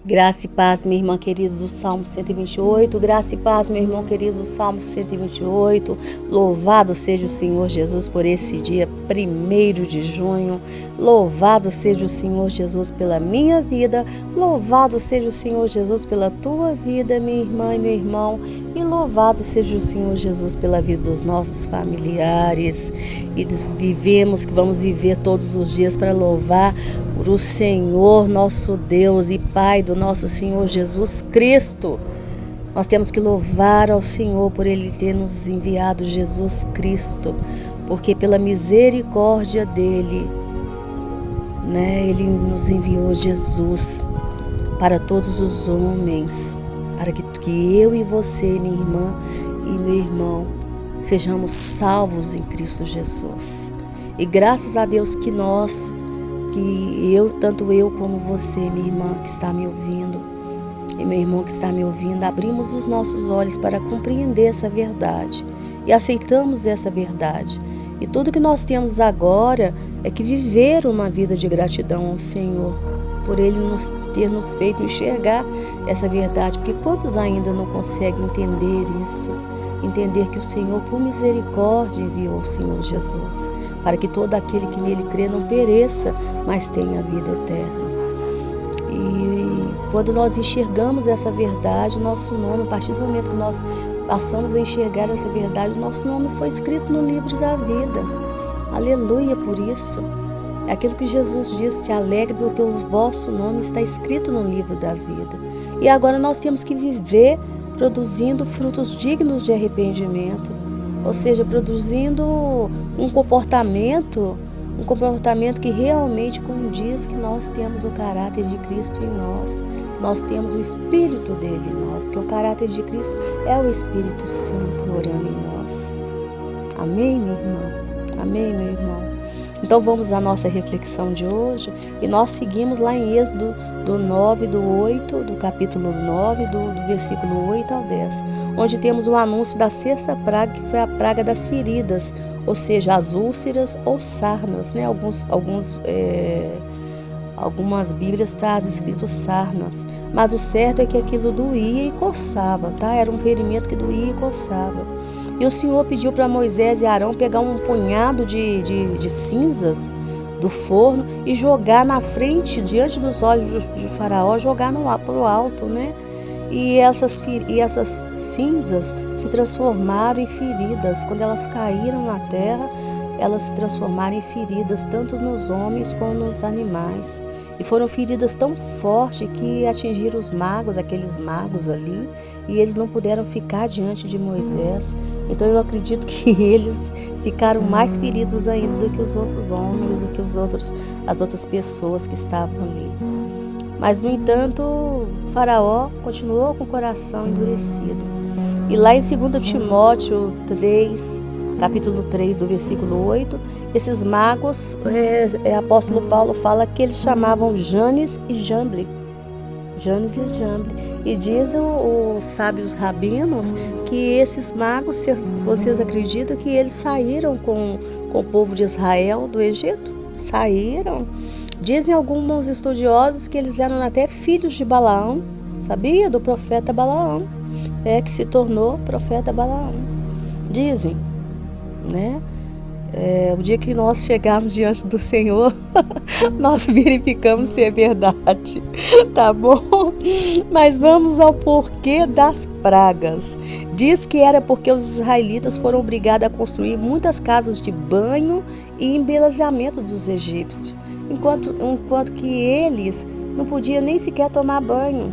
Graça e paz, minha irmã querida do Salmo 128. Graça e paz, meu irmão querido do Salmo 128. Louvado seja o Senhor Jesus por esse dia 1º de junho. Louvado seja o Senhor Jesus pela minha vida. Louvado seja o Senhor Jesus pela tua vida, minha irmã e meu irmão. E louvado seja o Senhor Jesus pela vida dos nossos familiares. E vamos viver todos os dias para louvar o Senhor, nosso Deus e Pai do nosso Senhor Jesus Cristo. Nós temos que louvar ao Senhor por Ele ter nos enviado Jesus Cristo, porque pela misericórdia dEle, Ele nos enviou Jesus para todos os homens, para que eu e você, minha irmã e meu irmão, sejamos salvos em Cristo Jesus. E graças a Deus que tanto eu como você, minha irmã que está me ouvindo, e meu irmão que está me ouvindo, abrimos os nossos olhos para compreender essa verdade e aceitamos essa verdade. E tudo que nós temos agora é que viver uma vida de gratidão ao Senhor, por Ele ter nos feito enxergar essa verdade, porque quantos ainda não conseguem entender isso? Entender que o Senhor, por misericórdia, enviou o Senhor Jesus, para que todo aquele que nele crê não pereça, mas tenha a vida eterna. E quando nós enxergamos essa verdade, nosso nome, a partir do momento que nós passamos a enxergar essa verdade, nosso nome foi escrito no livro da vida. Aleluia por isso. É aquilo que Jesus disse: se alegre porque o vosso nome está escrito no livro da vida. E agora nós temos que viver produzindo frutos dignos de arrependimento, ou seja, produzindo um comportamento que realmente condiz que nós temos o caráter de Cristo em nós temos o Espírito dele em nós, porque o caráter de Cristo é o Espírito Santo morando em nós. Amém, minha irmã? Amém, meu irmão? Então vamos à nossa reflexão de hoje, e nós seguimos lá em Êxodo do capítulo 9, do versículo 8 ao 10, onde temos o anúncio da sexta praga, que foi a praga das feridas, ou seja, as úlceras ou sarnas, né? Algumas bíblias trazem escrito sarnas, mas o certo é que aquilo doía e coçava, tá? Era um ferimento que doía e coçava. E o Senhor pediu para Moisés e Arão pegar um punhado de cinzas do forno e jogar na frente, diante dos olhos de Faraó, jogar para o alto, né? E essas cinzas se transformaram em feridas. Quando elas caíram na terra, elas se transformaram em feridas, tanto nos homens como nos animais. E foram feridas tão fortes que atingiram os magos, aqueles magos ali, e eles não puderam ficar diante de Moisés. Então eu acredito que eles ficaram mais feridos ainda do que os outros homens, do que as outras pessoas que estavam ali. Mas, no entanto, Faraó continuou com o coração endurecido. E lá em 2 Timóteo 3, capítulo 3, do versículo 8, esses magos, apóstolo Paulo fala que eles chamavam Janes e Jambre. Janes e Jambre. E dizem os sábios rabinos que esses magos, se vocês acreditam que eles saíram com o povo de Israel do Egito? Saíram. Dizem alguns estudiosos que eles eram até filhos de Balaão, sabia? Do profeta Balaão, que se tornou profeta Balaão. Dizem, né? O dia que nós chegarmos diante do Senhor, nós verificamos se é verdade, tá bom? Mas vamos ao porquê das pragas. Diz que era porque os israelitas foram obrigados a construir muitas casas de banho e embelezamento dos egípcios, enquanto que eles não podiam nem sequer tomar banho.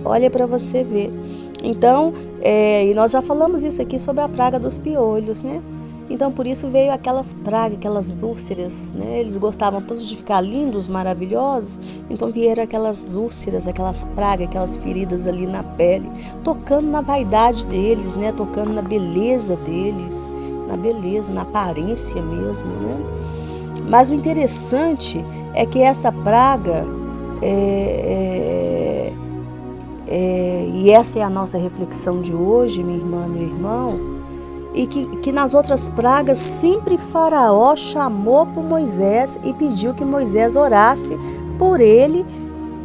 Olha para você ver. Então, e nós já falamos isso aqui sobre a praga dos piolhos, né? Então, por isso veio aquelas pragas, aquelas úlceras, né? Eles gostavam tanto de ficar lindos, maravilhosos, então vieram aquelas úlceras, aquelas pragas, aquelas feridas ali na pele, tocando na vaidade deles, né? Tocando na beleza deles, na beleza, na aparência mesmo, né? Mas o interessante é que essa praga, e essa é a nossa reflexão de hoje, minha irmã, meu irmão, e que nas outras pragas sempre Faraó chamou por Moisés e pediu que Moisés orasse por ele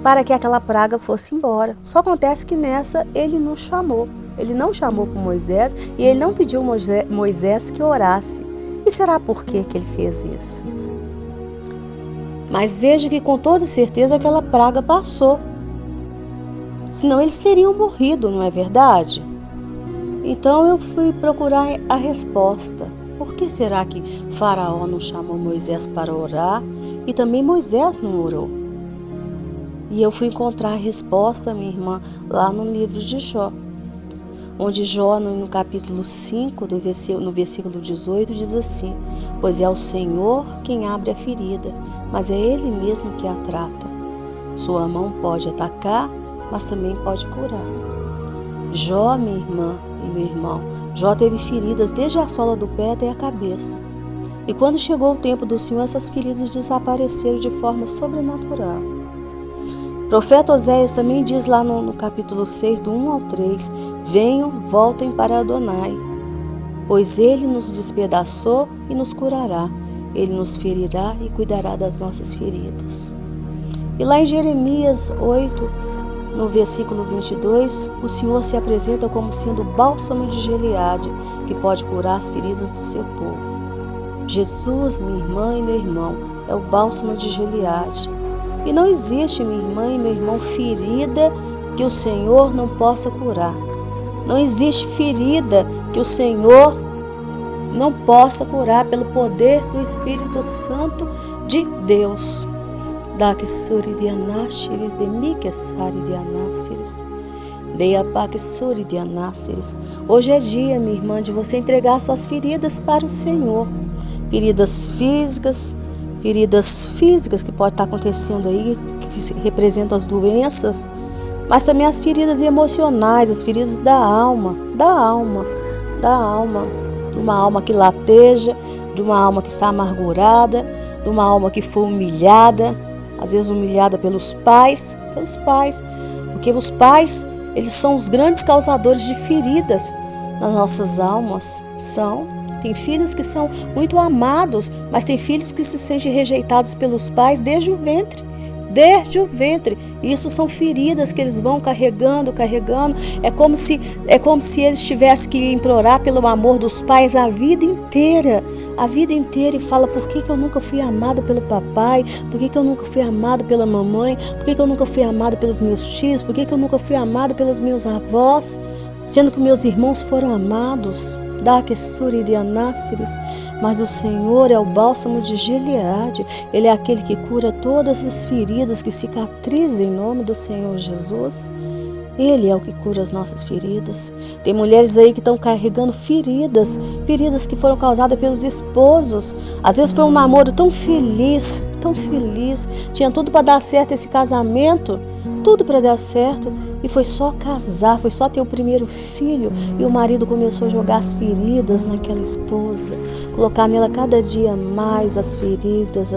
para que aquela praga fosse embora. Só acontece que nessa ele não chamou. Ele não chamou por Moisés e ele não pediu Moisés que orasse. E será por que ele fez isso? Mas veja que com toda certeza aquela praga passou. Senão eles teriam morrido, não é verdade? Então eu fui procurar a resposta. Por que será que Faraó não chamou Moisés para orar e também Moisés não orou? E eu fui encontrar a resposta, minha irmã, lá no livro de Jó. Onde Jó, no capítulo 5, no versículo 18, diz assim: pois é o Senhor quem abre a ferida, mas é Ele mesmo que a trata. Sua mão pode atacar, mas também pode curar. Jó, minha irmã e meu irmão, Jó teve feridas desde a sola do pé até a cabeça. E quando chegou o tempo do Senhor, essas feridas desapareceram de forma sobrenatural. O profeta Oséias também diz lá no capítulo 6, do 1 ao 3, venham, voltem para Adonai, pois Ele nos despedaçou e nos curará, Ele nos ferirá e cuidará das nossas feridas. E lá em Jeremias 8, no versículo 22, o Senhor se apresenta como sendo o bálsamo de Gileade, que pode curar as feridas do seu povo. Jesus, minha irmã e meu irmão, é o bálsamo de Gileade. E não existe, minha irmã e meu irmão, ferida que o Senhor não possa curar. Não existe ferida que o Senhor não possa curar pelo poder do Espírito Santo de Deus. Hoje é dia, minha irmã, de você entregar suas feridas para o Senhor. Feridas físicas que pode estar acontecendo aí, que representam as doenças, mas também as feridas emocionais, as feridas da alma, de uma alma que lateja, de uma alma que está amargurada, de uma alma que foi humilhada, às vezes humilhada pelos pais, porque os pais, eles são os grandes causadores de feridas nas nossas almas, Tem filhos que são muito amados, mas tem filhos que se sentem rejeitados pelos pais desde o ventre. Isso são feridas que eles vão carregando. É como se eles tivessem que implorar pelo amor dos pais a vida inteira. E fala: por que eu nunca fui amado pelo papai? Por que eu nunca fui amado pela mamãe? Por que eu nunca fui amado pelos meus tios? Por que eu nunca fui amado pelos meus avós? Sendo que meus irmãos foram amados. Mas o Senhor é o bálsamo de Gileade. Ele é aquele que cura todas as feridas, que cicatrizam em nome do Senhor Jesus. Ele é o que cura as nossas feridas. Tem mulheres aí que estão carregando feridas que foram causadas pelos esposos. Às vezes foi um namoro tão feliz, tinha tudo para dar certo esse casamento, tudo para dar certo, e foi só casar, foi só ter o primeiro filho, e o marido começou a jogar as feridas naquela esposa, colocar nela cada dia mais as feridas,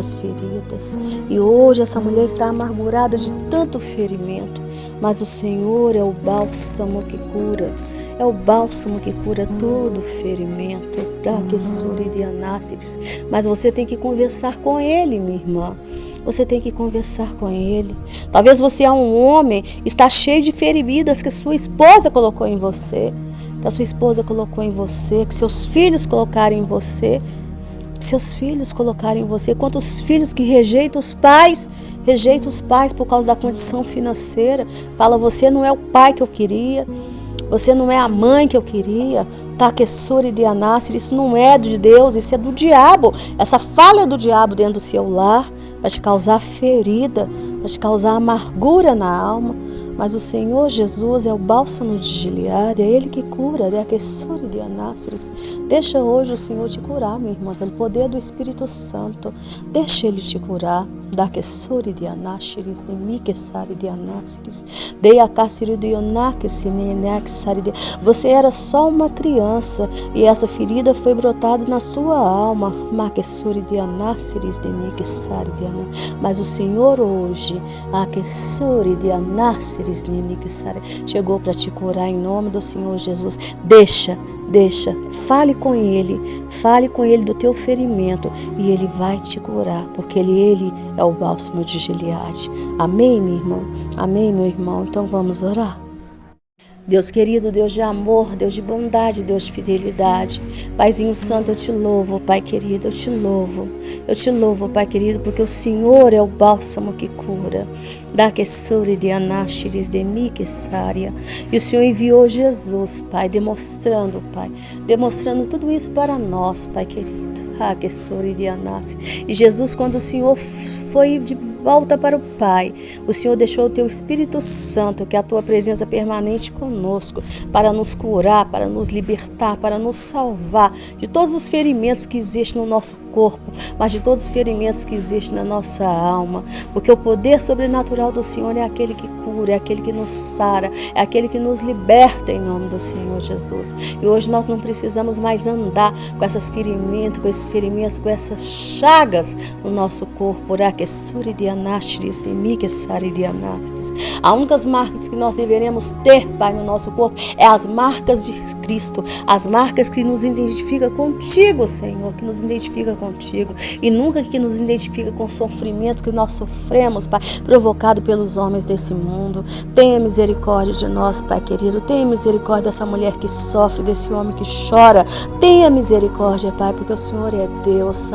e hoje essa mulher está amargurada de tanto ferimento, mas o Senhor é o bálsamo que cura. É o bálsamo que cura todo ferimento. Mas você tem que conversar com Ele, minha irmã. Você tem que conversar com Ele. Talvez você é um homem, está cheio de feridas que sua esposa colocou em você. Que seus filhos colocaram em você. Quantos filhos que rejeitam os pais por causa da condição financeira. Fala: você não é o pai que eu queria. Você não é a mãe que eu queria. Isso não é de Deus, isso é do diabo. Essa falha é do diabo dentro do seu lar, para te causar ferida, para te causar amargura na alma. Mas o Senhor Jesus é o bálsamo de Gileade, é Ele que cura. Deixa hoje o Senhor te curar, minha irmã, pelo poder do Espírito Santo. Deixa Ele te curar. Você era só uma criança e essa ferida foi brotada na sua alma. Mas o Senhor hoje chegou para te curar em nome do Senhor Jesus. Deixa fale com ele do teu ferimento e ele vai te curar, porque ele é o bálsamo de Gileade. Amém, minha irmã? Amém, meu irmão? Então vamos orar? Deus querido, Deus de amor, Deus de bondade, Deus de fidelidade. Paizinho Santo, eu te louvo, Pai querido, eu te louvo. Eu te louvo, Pai querido, porque o Senhor é o bálsamo que cura. Da Kessuri de Anástiris de Miquessária. E o Senhor enviou Jesus, Pai, demonstrando tudo isso para nós, Pai querido. Ah, Kessuri de Anástiris. E Jesus, quando o Senhor foi de volta para o Pai, o Senhor deixou o teu Espírito Santo, que é a tua presença permanente conosco, para nos curar, para nos libertar, para nos salvar de todos os ferimentos que existem no nosso corpo, mas de todos os ferimentos que existem na nossa alma, porque o poder sobrenatural do Senhor é aquele que cura, é aquele que nos sara, é aquele que nos liberta em nome do Senhor Jesus. E hoje nós não precisamos mais andar com esses ferimentos, com essas chagas no nosso corpo. A única marcas que nós deveremos ter, Pai, no nosso corpo é as marcas de Cristo, as marcas que nos identificam contigo, Senhor, que nos identifica contigo, e nunca que nos identifica com o sofrimento que nós sofremos, Pai, provocado pelos homens desse mundo. Tenha misericórdia de nós, Pai querido, tenha misericórdia dessa mulher que sofre, desse homem que chora. Tenha misericórdia, Pai, porque o Senhor é Deus.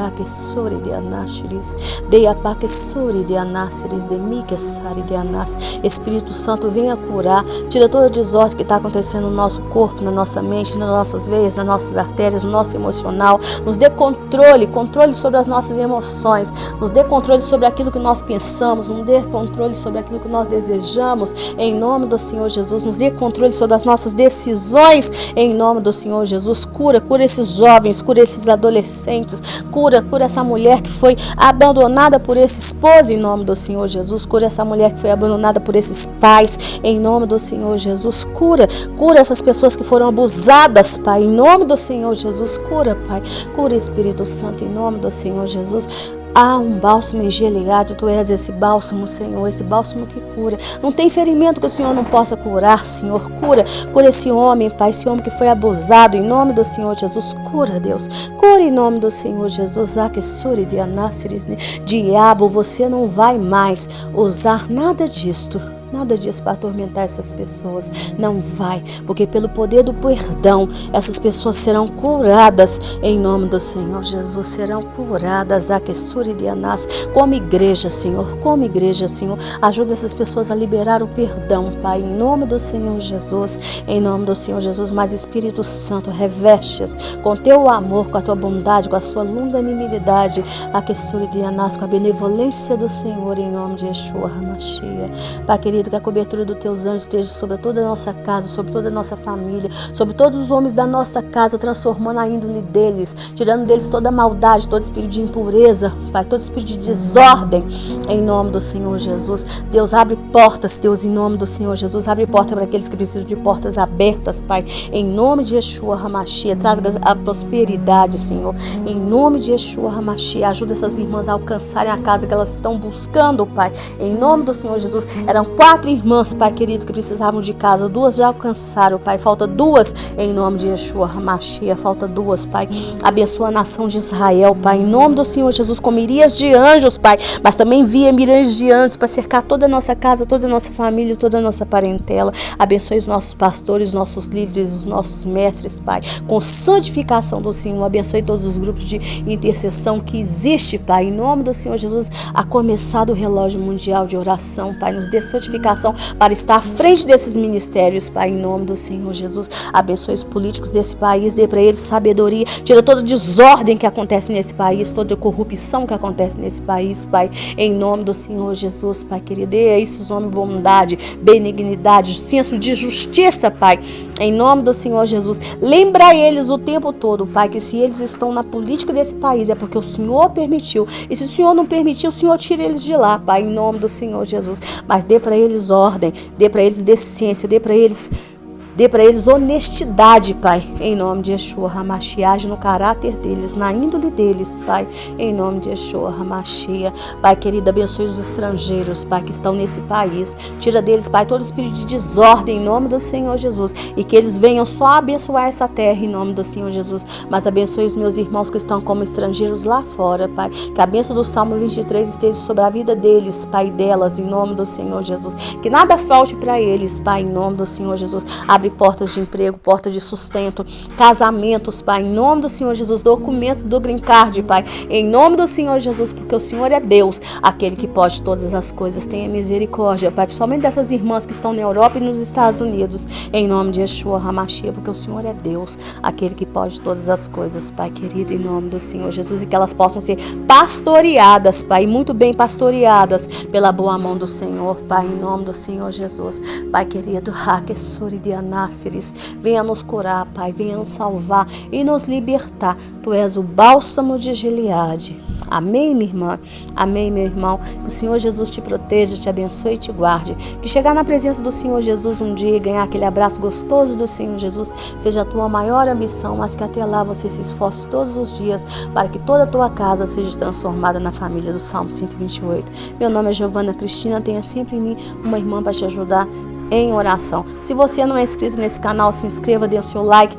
Espírito Santo, venha curar, tira todo o desordem que está acontecendo no nosso corpo, na nossa mente, nas nossas veias, nas nossas artérias, no nosso emocional. Nos dê controle sobre as nossas emoções, nos dê controle sobre aquilo que nós pensamos, nos dê controle sobre aquilo que nós desejamos, em nome do Senhor Jesus. Nos dê controle sobre as nossas decisões, em nome do Senhor Jesus. Cura esses jovens, cura esses adolescentes, cura essa mulher que foi abandonada por esse esposo, em nome do Senhor Jesus. Cura essa mulher que foi abandonada por esses pais, em nome do Senhor Jesus. Cura essas pessoas que foram abusadas, Pai, em nome do Senhor Jesus. Cura, Pai, cura, Espírito Santo, em nome do Senhor Jesus. Há um bálsamo em Gileade, tu és esse bálsamo, Senhor, esse bálsamo que cura. Não tem ferimento que o Senhor não possa curar, Senhor. Cura esse homem, Pai, esse homem que foi abusado, em nome do Senhor Jesus. Cura, Deus, cura em nome do Senhor Jesus. Diabo, você não vai mais usar nada disto para atormentar essas pessoas. Não vai, porque pelo poder do perdão, essas pessoas serão curadas em nome do Senhor Jesus. Serão curadas. Como igreja, Senhor, ajuda essas pessoas a liberar o perdão, Pai, em nome do Senhor Jesus, em nome do Senhor Jesus. Mas Espírito Santo, reveste-as com teu amor, com a tua bondade, com a sua longanimidade, com a benevolência do Senhor, em nome de Yeshua HaMashiach. Pai querido, que a cobertura dos teus anjos esteja sobre toda a nossa casa, sobre toda a nossa família, sobre todos os homens da nossa casa, transformando a índole deles, tirando deles toda a maldade, todo espírito de impureza, Pai, todo espírito de desordem, em nome do Senhor Jesus. Deus, abre portas, Deus, em nome do Senhor Jesus, abre portas para aqueles que precisam de portas abertas, Pai, em nome de Yeshua HaMashiach. Traga a prosperidade, Senhor, em nome de Yeshua HaMashiach. Ajuda essas irmãs a alcançarem a casa que elas estão buscando, Pai, em nome do Senhor Jesus. Eram 4 irmãs, Pai querido, que precisavam de casa. 2 já alcançaram, Pai. Falta 2 em nome de Yeshua HaMashiach. Falta 2, Pai. Abençoa a nação de Israel, Pai, em nome do Senhor Jesus, com miríades de anjos, Pai, mas também envia miríades de anjos para cercar toda a nossa casa, toda a nossa família, toda a nossa parentela. Abençoe os nossos pastores, os nossos líderes, os nossos mestres, Pai, com santificação do Senhor. Abençoe todos os grupos de intercessão que existe, Pai, em nome do Senhor Jesus, a começar do relógio mundial de oração, Pai. Nos dê santificação para estar à frente desses ministérios, Pai, em nome do Senhor Jesus. Abençoe os políticos desse país, dê para eles sabedoria, tira toda desordem que acontece nesse país, toda corrupção que acontece nesse país, Pai, em nome do Senhor Jesus, Pai querido. Dê a esses homens bondade, benignidade, senso de justiça, Pai, em nome do Senhor Jesus. Lembra eles o tempo todo, Pai, que se eles estão na política desse país é porque o Senhor permitiu, e se o Senhor não permitiu, o Senhor tira eles de lá, Pai, em nome do Senhor Jesus. Mas dê para eles ordem, dê para eles decência, dê para eles Dê para eles honestidade, Pai, em nome de Yeshua HaMashiach. Age no caráter deles, na índole deles, Pai, em nome de Yeshua HaMashiach. Pai querido, abençoe os estrangeiros, Pai, que estão nesse país. Tira deles, Pai, todo espírito de desordem, em nome do Senhor Jesus. E que eles venham só abençoar essa terra, em nome do Senhor Jesus. Mas abençoe os meus irmãos que estão como estrangeiros lá fora, Pai. Que a bênção do Salmo 23 esteja sobre a vida deles, Pai, e delas, em nome do Senhor Jesus. Que nada falte para eles, Pai, em nome do Senhor Jesus. Abre portas de emprego, portas de sustento, casamentos, Pai, em nome do Senhor Jesus, documentos do Green Card, Pai, em nome do Senhor Jesus, porque o Senhor é Deus, aquele que pode todas as coisas. Tenha misericórdia, Pai, principalmente dessas irmãs que estão na Europa e nos Estados Unidos, em nome de Yeshua HaMashiach, porque o Senhor é Deus, aquele que pode todas as coisas, Pai querido, em nome do Senhor Jesus, e que elas possam ser pastoreadas, Pai, muito bem pastoreadas pela boa mão do Senhor, Pai, em nome do Senhor Jesus. Pai querido, venha nos curar, Pai, venha nos salvar e nos libertar. Tu és o bálsamo de Gileade. Amém, minha irmã? Amém, meu irmão? Que o Senhor Jesus te proteja, te abençoe e te guarde. Que chegar na presença do Senhor Jesus um dia e ganhar aquele abraço gostoso do Senhor Jesus seja a tua maior ambição, mas que até lá você se esforce todos os dias para que toda a tua casa seja transformada na família do Salmo 128. Meu nome é Giovana Cristina, tenha sempre em mim uma irmã para te ajudar em oração. Se você não é inscrito nesse canal, se inscreva, dê o seu like,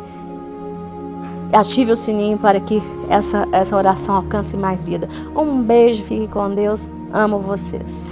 ative o sininho para que essa oração alcance mais vida. Um beijo, fique com Deus, amo vocês.